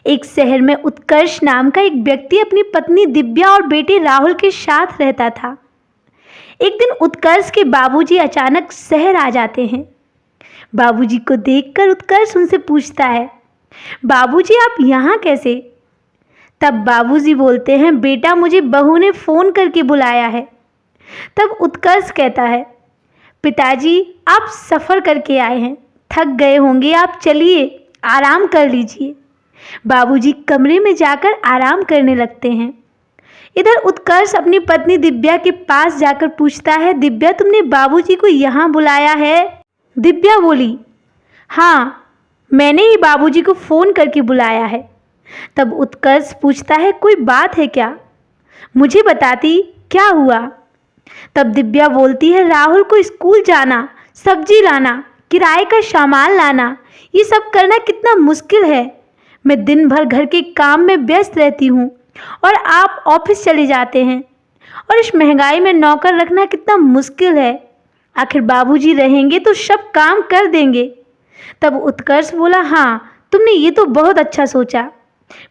एक शहर में उत्कर्ष नाम का एक व्यक्ति अपनी पत्नी दिव्या और बेटे राहुल के साथ रहता था। एक दिन उत्कर्ष के बाबूजी अचानक शहर आ जाते हैं। बाबूजी को देखकर उत्कर्ष उनसे पूछता है, बाबूजी आप यहाँ कैसे? तब बाबूजी बोलते हैं, बेटा मुझे बहू ने फ़ोन करके बुलाया है। तब उत्कर्ष कहता है, पिताजी आप सफ़र करके आए हैं, थक गए होंगे, आप चलिए आराम कर लीजिए। बाबूजी कमरे में जाकर आराम करने लगते हैं। इधर उत्कर्ष अपनी पत्नी दिव्या के पास जाकर पूछता है, दिव्या तुमने बाबूजी को यहाँ बुलाया है? दिव्या बोली, हाँ मैंने ही बाबूजी को फ़ोन करके बुलाया है। तब उत्कर्ष पूछता है, कोई बात है क्या? मुझे बताती क्या हुआ? तब दिव्या बोलती है, राहुल को स्कूल जाना, सब्जी लाना, किराए का सामान लाना, ये सब करना कितना मुश्किल है। मैं दिन भर घर के काम में व्यस्त रहती हूँ और आप ऑफिस चले जाते हैं, और इस महंगाई में नौकर रखना कितना मुश्किल है। आखिर बाबूजी रहेंगे तो सब काम कर देंगे। तब उत्कर्ष बोला, हाँ तुमने ये तो बहुत अच्छा सोचा,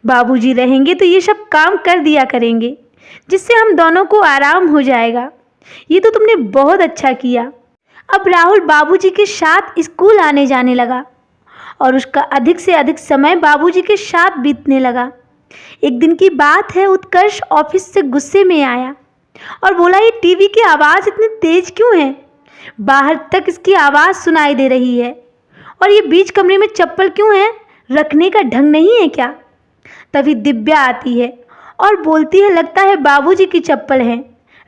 बाबूजी रहेंगे तो ये सब काम कर दिया करेंगे, जिससे हम दोनों को आराम हो जाएगा। ये तो तुमने बहुत अच्छा किया। अब राहुल बाबूजी के साथ स्कूल आने जाने लगा और उसका अधिक से अधिक समय बाबूजी के साथ बीतने लगा। एक दिन की बात है, उत्कर्ष ऑफिस से गुस्से में आया और बोला, ये टीवी की आवाज़ इतनी तेज क्यों है? बाहर तक इसकी आवाज़ सुनाई दे रही है। और ये बीच कमरे में चप्पल क्यों है? रखने का ढंग नहीं है क्या? तभी दिव्या आती है और बोलती है, लगता है बाबूजी की चप्पल है,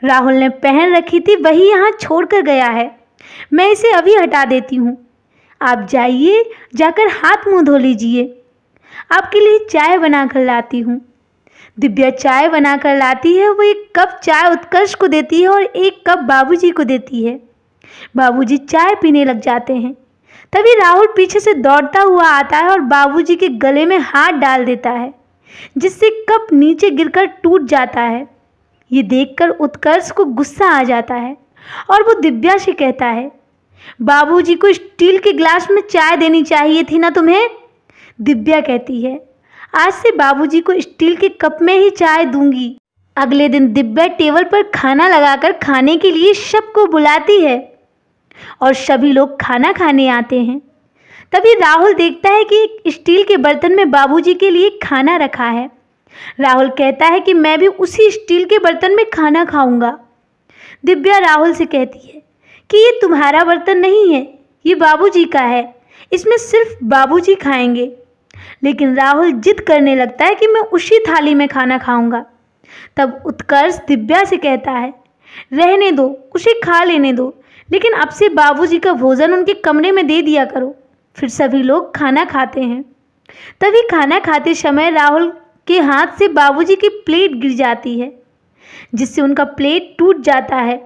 राहुल ने पहन रखी थी, वही यहाँ छोड़ कर गया है। मैं इसे अभी हटा देती हूँ। आप जाइए, जाकर हाथ मुंह धो लीजिए, आपके लिए चाय बना कर लाती हूँ। दिव्या चाय बना कर लाती है। वो एक कप चाय उत्कर्ष को देती है और एक कप बाबूजी को देती है। बाबूजी चाय पीने लग जाते हैं। तभी राहुल पीछे से दौड़ता हुआ आता है और बाबूजी के गले में हाथ डाल देता है, जिससे कप नीचे गिरकर टूट जाता है। ये देखकर उत्कर्ष को गुस्सा आ जाता है और वो दिव्या से कहता है, बाबूजी को स्टील के गिलास में चाय देनी चाहिए थी ना तुम्हें? दिव्या कहती है, आज से बाबूजी को स्टील के कप में ही चाय दूंगी। अगले दिन दिव्या टेबल पर खाना लगाकर खाने के लिए सबको बुलाती है और सभी लोग खाना खाने आते हैं। तभी राहुल देखता है कि एक स्टील के बर्तन में बाबूजी के लिए खाना रखा है। राहुल कहता है कि मैं भी उसी स्टील के बर्तन में खाना खाऊंगा। दिव्या राहुल से कहती है कि ये तुम्हारा बर्तन नहीं है, ये बाबूजी का है, इसमें सिर्फ बाबूजी खाएंगे। लेकिन राहुल जिद करने लगता है कि मैं उसी थाली में खाना खाऊंगा। तब उत्कर्ष दिव्या से कहता है, रहने दो, उसे खा लेने दो, लेकिन अब से बाबूजी का भोजन उनके कमरे में दे दिया करो। फिर सभी लोग खाना खाते हैं। तभी खाना खाते समय राहुल के हाथ से बाबूजी की प्लेट गिर जाती है, जिससे उनका प्लेट टूट जाता है,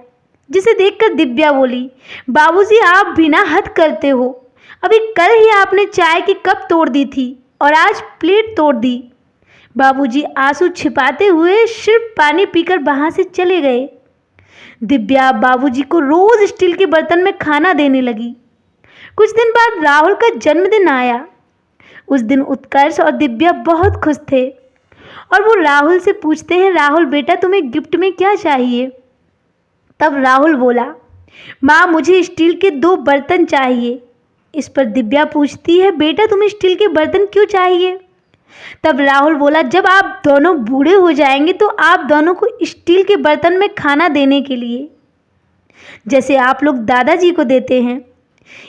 जिसे देखकर दिव्या बोली, बाबूजी आप भी ना हद करते हो, अभी कल ही आपने चाय की कप तोड़ दी थी और आज प्लेट तोड़ दी। बाबूजी आंसू छिपाते हुए सिर्फ पानी पीकर वहाँ से चले गए। दिव्या बाबूजी को रोज़ स्टील के बर्तन में खाना देने लगी। कुछ दिन बाद राहुल का जन्मदिन आया। उस दिन उत्कर्ष और दिव्या बहुत खुश थे और वो राहुल से पूछते हैं, राहुल बेटा तुम्हें गिफ्ट में क्या चाहिए? तब राहुल बोला, माँ मुझे स्टील के 2 बर्तन चाहिए। इस पर दिव्या पूछती है, बेटा तुम्हें स्टील के बर्तन क्यों चाहिए? तब राहुल बोला, जब आप दोनों बूढ़े हो जाएंगे तो आप दोनों को स्टील के बर्तन में खाना देने के लिए, जैसे आप लोग दादाजी को देते हैं।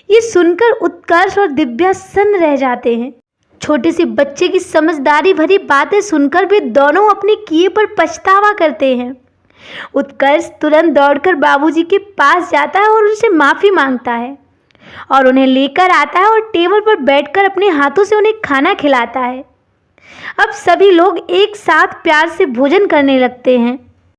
ये सुनकर उत्कर्ष और दिव्या सन्न रह जाते हैं। छोटे से बच्चे की समझदारी भरी बातें सुनकर वे दोनों अपने किए पर पछतावा करते हैं। उत्कर्ष तुरंत दौड़कर बाबूजी के पास जाता है और उनसे माफ़ी मांगता है और उन्हें लेकर आता है और टेबल पर बैठकर अपने हाथों से उन्हें खाना खिलाता है। अब सभी लोग एक साथ प्यार से भोजन करने लगते हैं।